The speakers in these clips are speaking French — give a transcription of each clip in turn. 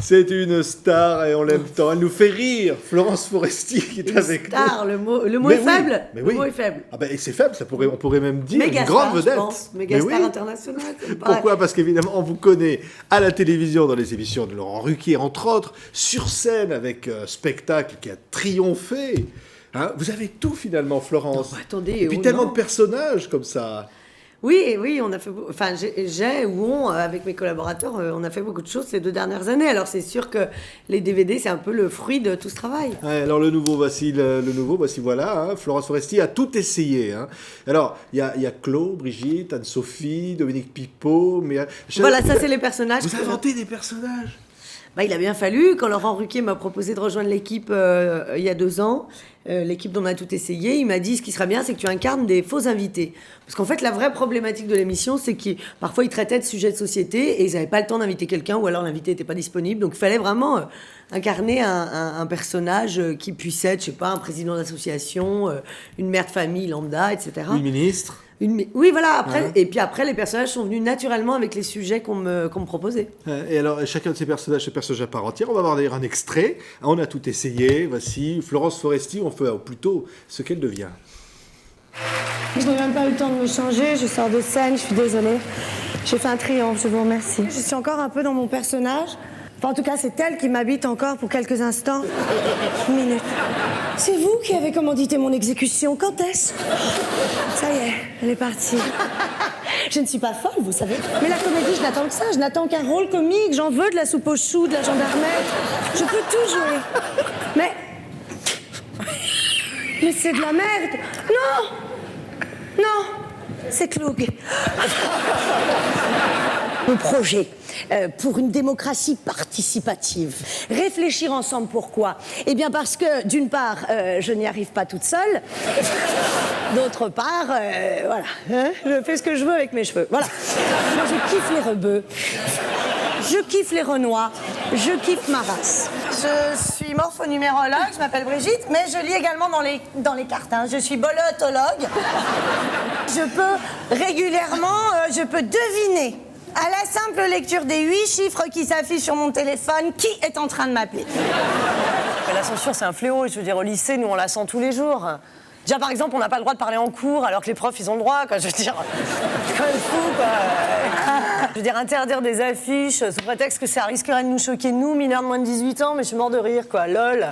C'est une star et on l'aime tant. Elle nous fait rire. Florence Foresti qui est avec star, nous. Le mot est faible. Mais Le mot est faible. Ah ben, et c'est faible, on pourrait même dire Méga une grande star, vedette. je pense. Méga star internationale. Pourquoi ? Parce qu'évidemment, on vous connaît à la télévision, dans les émissions de Laurent Ruquier, entre autres, sur scène avec spectacle qui a triomphé. Hein, vous avez tout finalement, Florence. Non, attendez, et puis tellement de personnages comme ça. Oui, on a fait. Enfin, avec mes collaborateurs, on a fait beaucoup de choses ces 2 dernières années. Alors, c'est sûr que les DVD, c'est un peu le fruit de tout ce travail. Ouais, alors, le nouveau, voici voilà. Hein, Florence Foresti a tout essayé. Hein. Alors, il y a Claude, Brigitte, Anne-Sophie, Dominique Pipeau. Voilà, ça, c'est les personnages. Vous inventez des personnages. Il a bien fallu, quand Laurent Ruquier m'a proposé de rejoindre l'équipe il y a 2 ans, l'équipe dont on a tout essayé, il m'a dit ce qui serait bien, c'est que tu incarnes des faux invités. Parce qu'en fait, la vraie problématique de l'émission, c'est qu'ils parfois ils traitaient de sujets de société et ils n'avaient pas le temps d'inviter quelqu'un ou alors l'invité n'était pas disponible. Donc il fallait vraiment incarner un personnage qui puisse être, je sais pas, un président d'association, une mère de famille lambda, etc. Une ministre. Oui, voilà. Après, et puis après, les personnages sont venus naturellement avec les sujets qu'on me proposait. Et alors, chacun de ces personnages, à part entière. On va voir d'ailleurs un extrait. On a tout essayé. Voici Florence Foresti. On fait plutôt ce qu'elle devient. Je n'ai même pas eu le temps de me changer. Je sors de scène. Je suis désolée. J'ai fait un triomphe. Je vous remercie. Je suis encore un peu dans mon personnage. Enfin, en tout cas, c'est elle qui m'habite encore pour quelques instants. Une minute. C'est vous qui avez commandité mon exécution. Quand est-ce ? Ça y est, elle est partie. Je ne suis pas folle, vous savez. Mais la comédie, je n'attends que ça. Je n'attends qu'un rôle comique. J'en veux de la soupe aux choux, de la gendarmette. Je peux tout jouer. Mais c'est de la merde. Non, c'est Cloug. Mon projet pour une démocratie participative. Réfléchir ensemble, pourquoi ? Eh bien parce que, d'une part, je n'y arrive pas toute seule. D'autre part, voilà, hein, je fais ce que je veux avec mes cheveux. Voilà. Moi, je kiffe les rebeux. Je kiffe les renois. Je kiffe ma race. Je suis morphonumérologue, je m'appelle Brigitte, mais je lis également dans les cartes. Hein. Je suis bolotologue. Je peux régulièrement, je peux deviner, à la simple lecture des 8 chiffres qui s'affichent sur mon téléphone, qui est en train de m'appeler. La censure, c'est un fléau. Je veux dire, au lycée, nous, on la sent tous les jours. Déjà, par exemple, on n'a pas le droit de parler en cours, alors que les profs, ils ont le droit, quoi. Je veux dire, c'est quand même fou, quoi. Je veux dire, interdire des affiches, sous prétexte que ça risquerait de nous choquer, nous, mineurs de moins de 18 ans, mais je suis mort de rire, quoi. Lol. Moi,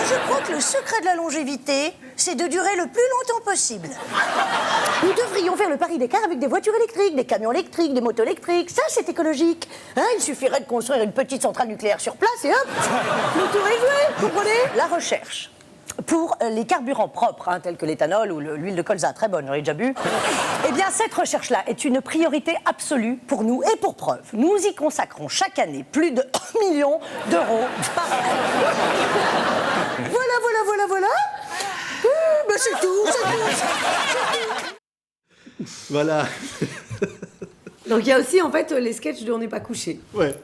je crois que le secret de la longévité, c'est de durer le plus longtemps possible. Nous devrions faire le pari des cars avec des voitures électriques, des camions électriques, des motos électriques. Ça, c'est écologique. Hein, il suffirait de construire une petite centrale nucléaire sur place et hop, le tour est joué, vous comprenez ? La recherche pour les carburants propres, hein, tels que l'éthanol ou l'huile de colza, très bonne, j'en ai déjà bu. Eh bien, cette recherche-là est une priorité absolue pour nous. Et pour preuve, nous y consacrons chaque année plus de 1 million d'euros par an. Voilà. Ben c'est tout. Voilà. Donc il y a aussi en fait les sketchs de On n'est pas couché. Ouais.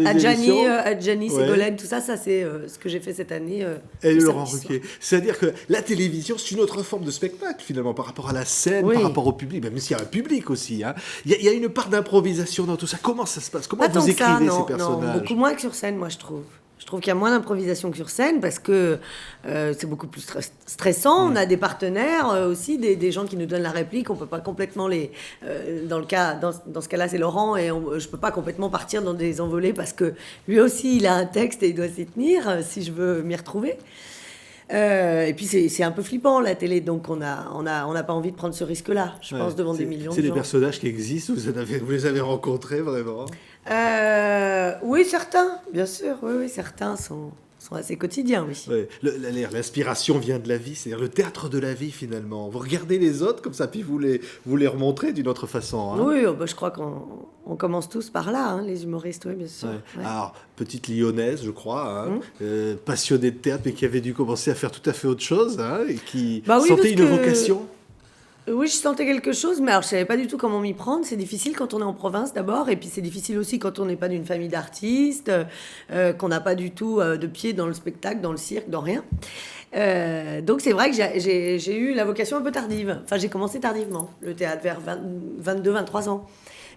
Adjani, Ségolène, tout ça c'est ce que j'ai fait cette année. Et Laurent Ruquier. C'est-à-dire que la télévision, c'est une autre forme de spectacle finalement par rapport à la scène, par rapport au public, même s'il y a un public aussi. Hein. Il y a une part d'improvisation dans tout ça. Comment ça se passe ? Comment vous écrivez ces personnages ? Non, beaucoup moins que sur scène, moi je trouve. Je trouve qu'il y a moins d'improvisation que sur scène parce que c'est beaucoup plus stressant. On a des partenaires aussi, des gens qui nous donnent la réplique. On peut pas complètement dans ce cas-là, c'est Laurent et je peux pas complètement partir dans des envolées parce que lui aussi, il a un texte et il doit s'y tenir si je veux m'y retrouver. Et puis c'est un peu flippant la télé, donc on n'a pas envie de prendre ce risque-là, je pense, devant des millions de gens. C'est des personnages qui existent, vous les avez rencontrés vraiment ? Oui, certains, bien sûr, oui, certains sont assez quotidiens, oui. Ouais. L'inspiration vient de la vie, c'est-à-dire le théâtre de la vie finalement. Vous regardez les autres comme ça, puis vous les remontrez d'une autre façon. Hein. Oui, je crois qu'on commence tous par là, hein, les humoristes, oui, bien sûr. Ouais. Ouais. Alors, petite lyonnaise, je crois, hein, passionnée de théâtre, mais qui avait dû commencer à faire tout à fait autre chose, hein, et qui sentait une vocation. Oui, je sentais quelque chose, mais alors je savais pas du tout comment m'y prendre. C'est difficile quand on est en province d'abord, et puis c'est difficile aussi quand on n'est pas d'une famille d'artistes, qu'on n'a pas du tout de pied dans le spectacle, dans le cirque, dans rien. Donc c'est vrai que j'ai eu la vocation un peu tardive. Enfin, j'ai commencé tardivement le théâtre, vers 22-23 ans.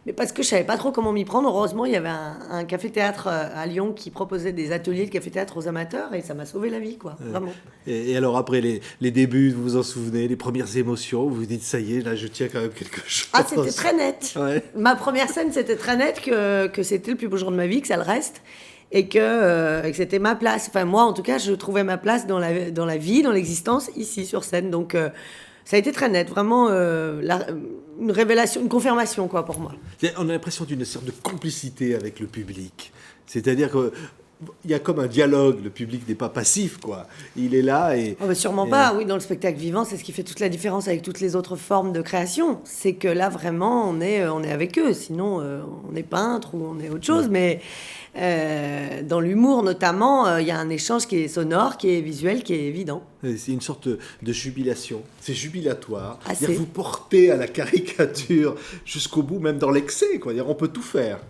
Mais parce que je savais pas trop comment m'y prendre. Heureusement, il y avait un café-théâtre à Lyon qui proposait des ateliers de café-théâtre aux amateurs et ça m'a sauvé la vie, quoi. Vraiment. Et alors après les débuts, vous vous en souvenez, les premières émotions, vous vous dites ça y est, là je tiens quand même quelque chose. Ah, c'était très net. Ouais. Ma première scène, c'était très net que c'était le plus beau jour de ma vie, que ça le reste. Et que c'était ma place. Enfin, moi, en tout cas, je trouvais ma place dans la vie, dans l'existence, ici, sur scène. Donc, ça a été très net. Vraiment, une révélation, une confirmation, quoi, pour moi. On a l'impression d'une sorte de complicité avec le public. C'est-à-dire que il y a comme un dialogue, le public n'est pas passif, quoi. Il est là et... Oh, bah sûrement pas, oui, dans le spectacle vivant, c'est ce qui fait toute la différence avec toutes les autres formes de création. C'est que là, vraiment, on est avec eux. Sinon, on est peintre ou on est autre chose. Mais dans l'humour, notamment, il y a un échange qui est sonore, qui est visuel, qui est évident. C'est une sorte de jubilation. C'est jubilatoire. Assez. C'est-à-dire vous portez à la caricature jusqu'au bout, même dans l'excès, quoi. On peut tout faire.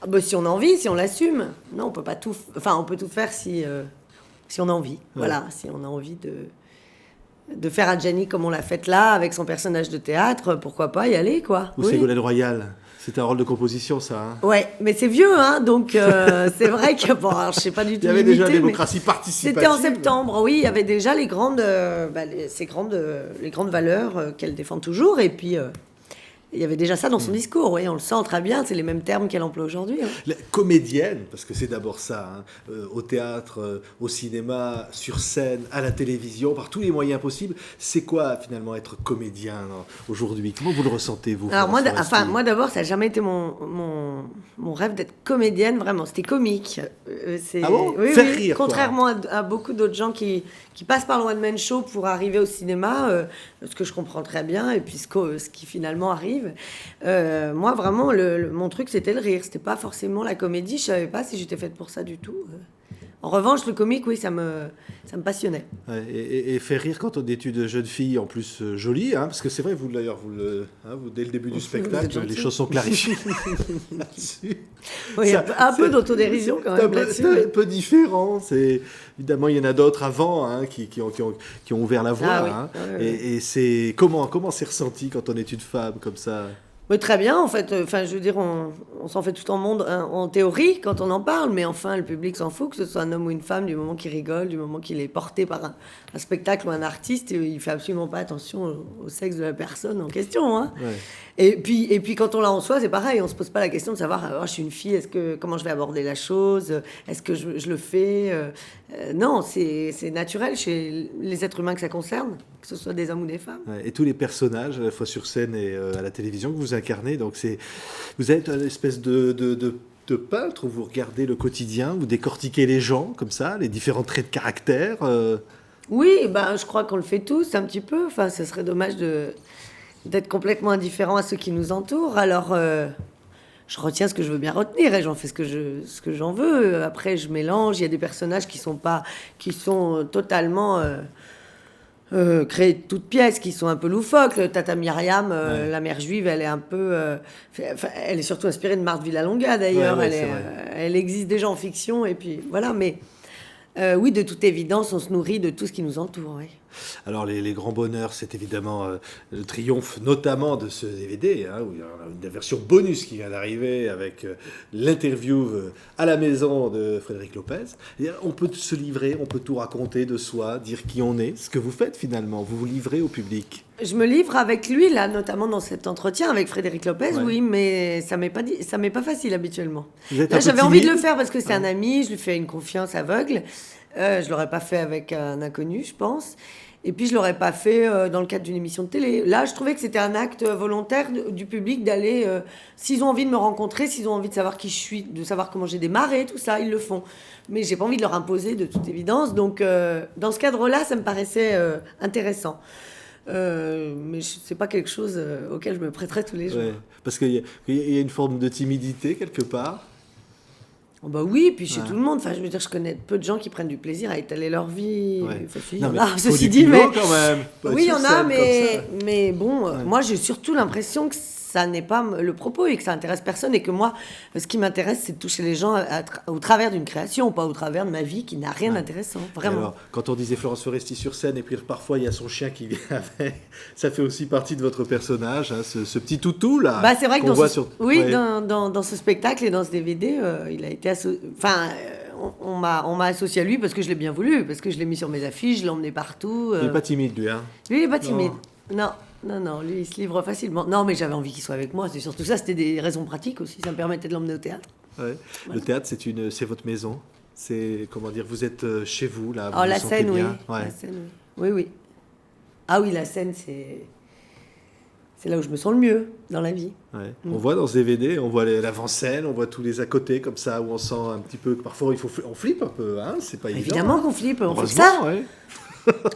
Ah bah, si on a envie, si on l'assume. Non, on peut pas tout... Enfin, on peut tout faire si on a envie. Ouais. Voilà, si on a envie de faire Adjani comme on l'a fait là, avec son personnage de théâtre, pourquoi pas y aller, quoi. Ou Ségolène Royal. C'est un rôle de composition, ça. Hein. Ouais, mais c'est vieux, hein, donc c'est vrai que... Bon, alors, je sais pas du tout. Il y avait déjà la limité, démocratie participative. C'était en septembre, oui. Il y avait déjà les grandes valeurs qu'elle défend toujours. Et puis... il y avait déjà ça dans son discours, oui, on le sent très bien, c'est les mêmes termes qu'elle emploie aujourd'hui. Hein. La comédienne, parce que c'est d'abord ça, hein, au théâtre, au cinéma, sur scène, à la télévision, par tous les moyens possibles, c'est quoi finalement être comédien aujourd'hui? Comment vous le ressentez, vous? Alors moi d'abord, ça n'a jamais été mon rêve d'être comédienne, vraiment, c'était comique. Ah bon? Oui, Faire rire, contrairement à beaucoup d'autres gens qui passent par le one-man show pour arriver au cinéma, ce que je comprends très bien, et puis ce qui finalement arrive. Moi, vraiment, mon truc, c'était le rire. C'était pas forcément la comédie. Je savais pas si j'étais faite pour ça du tout. En revanche, le comique, oui, ça me passionnait. Ouais, et faire rire quand on est une jeune fille, en plus jolie, hein, parce que c'est vrai, vous d'ailleurs, dès le début du spectacle, les choses sont clarifiées là-dessus. Oui, un peu d'autodérision quand même là-dessus. C'est un peu différent. Évidemment, il y en a d'autres avant hein, qui ont ouvert la voie. Ah, oui. Hein, oui. Et c'est comment c'est ressenti quand on est une femme comme ça? Mais très bien, en fait. Enfin, je veux dire, on s'en fait tout en théorie quand on en parle, mais enfin, le public s'en fout, que ce soit un homme ou une femme, du moment qu'il rigole, du moment qu'il est porté par un spectacle ou un artiste, il fait absolument pas attention au sexe de la personne en question. Hein. Ouais. Et puis, quand on l'a en soi, c'est pareil, on se pose pas la question de savoir, je suis une fille, comment je vais aborder la chose, est-ce que je le fais non, c'est naturel chez les êtres humains que ça concerne, que ce soit des hommes ou des femmes. Ouais, et tous les personnages, à la fois sur scène et à la télévision, que vous incarnez, donc vous êtes une espèce de peintre où vous regardez le quotidien, vous décortiquez les gens comme ça, les différents traits de caractère. Oui, je crois qu'on le fait tous un petit peu. Enfin, ce serait dommage d'être complètement indifférent à ceux qui nous entourent. Alors, je retiens ce que je veux bien retenir et j'en fais ce que j'en veux. Après, je mélange. Il y a des personnages qui sont totalement créés de toutes pièces, qui sont un peu loufoques. Tata Myriam, la mère juive, elle est un peu... elle est surtout inspirée de Marthe Villalonga, d'ailleurs. Ouais, elle existe déjà en fiction. Et puis, voilà, mais... oui, de toute évidence, on se nourrit de tout ce qui nous entoure, oui. Alors, les grands bonheurs, c'est évidemment le triomphe, notamment de ce DVD, hein, où il y a une version bonus qui vient d'arriver avec l'interview à la maison de Frédéric Lopez. Et on peut se livrer, on peut tout raconter de soi, dire qui on est, ce que vous faites finalement, vous vous livrez au public. Je me livre avec lui, là, notamment dans cet entretien avec Frédéric Lopez, Ouais. oui, mais ça m'est pas facile habituellement. Vous êtes Là, un peu j'avais envie de timide le faire parce que c'est un ami, je lui fais une confiance aveugle. Je l'aurais pas fait avec un inconnu, je pense. Et puis, je l'aurais pas fait dans le cadre d'une émission de télé. Là, je trouvais que c'était un acte volontaire du public d'aller... s'ils ont envie de me rencontrer, s'ils ont envie de savoir qui je suis, de savoir comment j'ai démarré, tout ça, ils le font. Mais j'ai pas envie de leur imposer, de toute évidence. Donc, dans ce cadre-là, ça me paraissait intéressant. Mais c'est pas quelque chose auquel je me prêterais tous les jours. Ouais, parce qu'il y a une forme de timidité quelque part. Oh bah oui, puis chez tout le monde. Enfin, je veux dire, je connais peu de gens qui prennent du plaisir à étaler leur vie. Ouais. Enfin, si, il y Non, en mais a, faut ceci du dit, culot mais... quand même. Pas Oui, il y sur en a, scène comme ça. mais bon, Ouais. moi, j'ai surtout l'impression que ça n'est pas le propos et que ça intéresse personne et que moi, ce qui m'intéresse, c'est de toucher les gens au travers d'une création, pas au travers de ma vie qui n'a rien d'intéressant, vraiment. Alors, quand on disait Florence Foresti sur scène et puis parfois il y a son chien qui vient avec, ça fait aussi partie de votre personnage, hein, ce petit toutou là. Bah, c'est vrai que qu'on voit sur... dans ce spectacle et dans ce DVD, il a été on m'a associé à lui parce que je l'ai bien voulu, parce que je l'ai mis sur mes affiches, je l'ai emmené partout. Il n'est pas timide lui, hein. Lui, il n'est pas timide. Non, lui, il se livre facilement. Non, mais j'avais envie qu'il soit avec moi, c'est surtout ça, c'était des raisons pratiques aussi, ça me permettait de l'emmener au théâtre. Ouais. Voilà. Le théâtre, c'est votre maison. C'est, comment dire, vous êtes chez vous, là. Oh, la scène, oui. Ouais. La scène, oui. Ah oui, la scène, c'est là où je me sens le mieux dans la vie. Ouais. On voit dans ce DVD, on voit l'avant-scène, on voit tous les à côté comme ça, où on sent un petit peu que parfois on flippe un peu, hein, c'est pas évident. Évidemment qu'on flippe, on fait Heureusement, ça. ouais.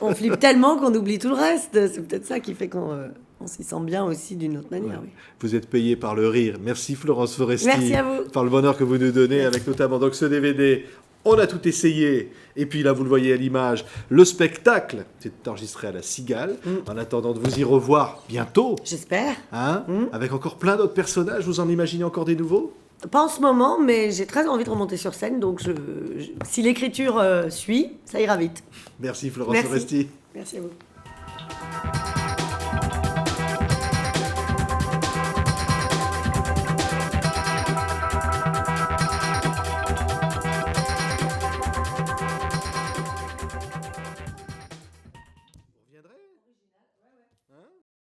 On flippe tellement qu'on oublie tout le reste. C'est peut-être ça qui fait qu'on s'y sent bien aussi d'une autre manière. Ouais. Oui. Vous êtes payé par le rire. Merci Florence Foresti. Merci à vous. Par le bonheur que vous nous donnez avec notamment donc ce DVD. On a tout essayé. Et puis là, vous le voyez à l'image, le spectacle, c'est enregistré à la Cigale. En attendant de vous y revoir bientôt. J'espère. Hein, avec encore plein d'autres personnages. Vous en imaginez encore des nouveaux? Pas en ce moment, mais j'ai très envie de remonter sur scène. Donc si l'écriture suit, ça ira vite. Merci Florence Foresti. Merci à vous.